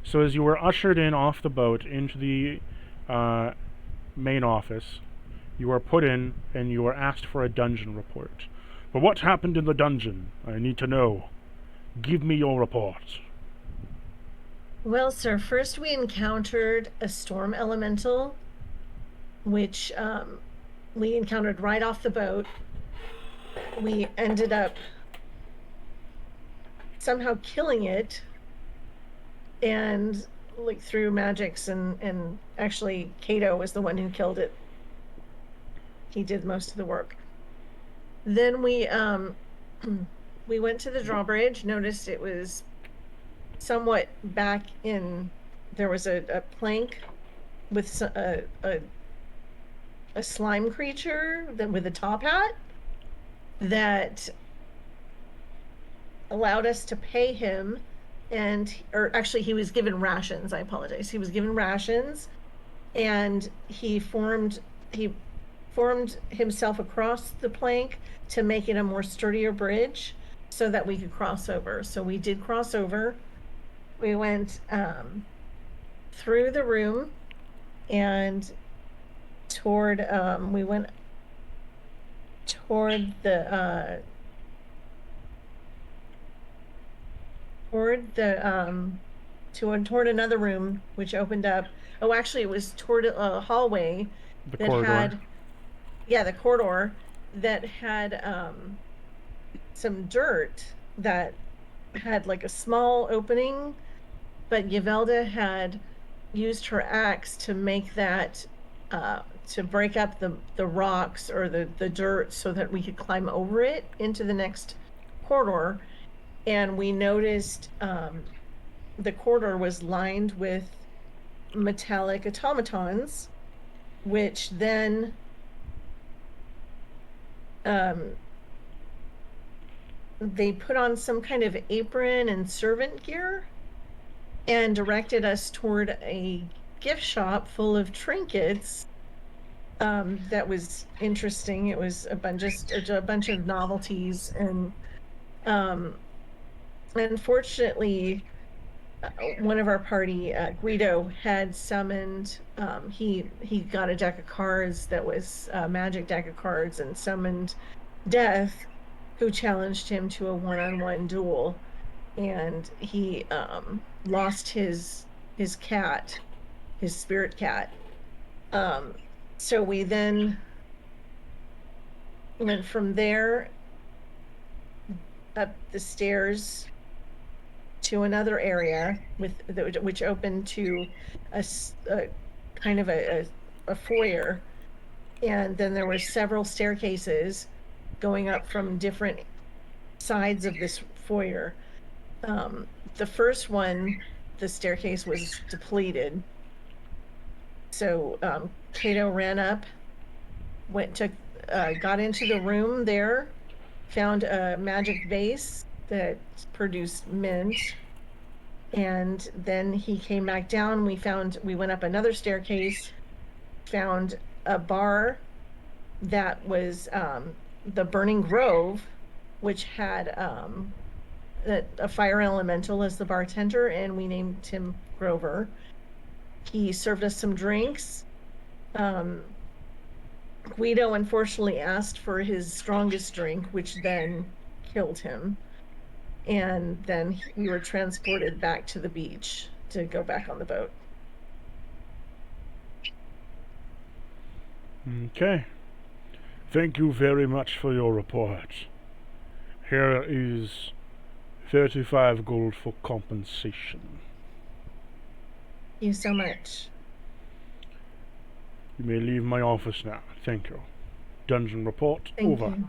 So as you were ushered in off the boat into the uh, main office, you are put in and you are asked for a dungeon report. But what happened in the dungeon? I need to know. Give me your report. Well, sir, first we encountered a storm elemental, which we encountered right off the boat. We ended up somehow killing it and like through magics and actually Kato was the one who killed it. He did most of the work. Then we we went to the drawbridge, noticed it was somewhat back in there was a plank with a slime creature that with a top hat that allowed us to pay him and or actually he was given rations. I apologize. He was given rations and he formed himself across the plank to make it a more sturdier bridge so that we could cross over. So we did cross over. We went through the room and toward we went toward the toward another room which opened up. Oh, actually it was toward a hallway The that corridor. had, yeah, the corridor that had some dirt that had like a small opening, but Yvelda had used her axe to make that to break up the rocks or the dirt so that we could climb over it into the next corridor. And we noticed the corridor was lined with metallic automatons, which then um, they put on some kind of apron and servant gear and directed us toward a gift shop full of trinkets. That was interesting. It was a bunch of novelties, and um, unfortunately, one of our party, Guido, had summoned. He got a deck of cards that was a magic deck of cards, and summoned Death, who challenged him to a one-on-one duel, and he lost his cat, his spirit cat. Um, so we then went from there up the stairs to another area which opened to a kind of a foyer, and then there were several staircases going up from different sides of this foyer. The first one, the staircase was depleted, so Cato ran up, went to got into the room there, found a magic vase that produced mint, and then he came back down. We went up another staircase, found a bar that was the Burning Grove, which had a fire elemental as the bartender, and we named him Grover. He served us some drinks. um Guido unfortunately asked for his strongest drink, which then killed him. And then we were transported back to the beach to go back on the boat. Okay. Thank you very much for your report. Here is 35 gold for compensation. Thank you so much. You may leave my office now. Thank you. Dungeon report Thank over. you.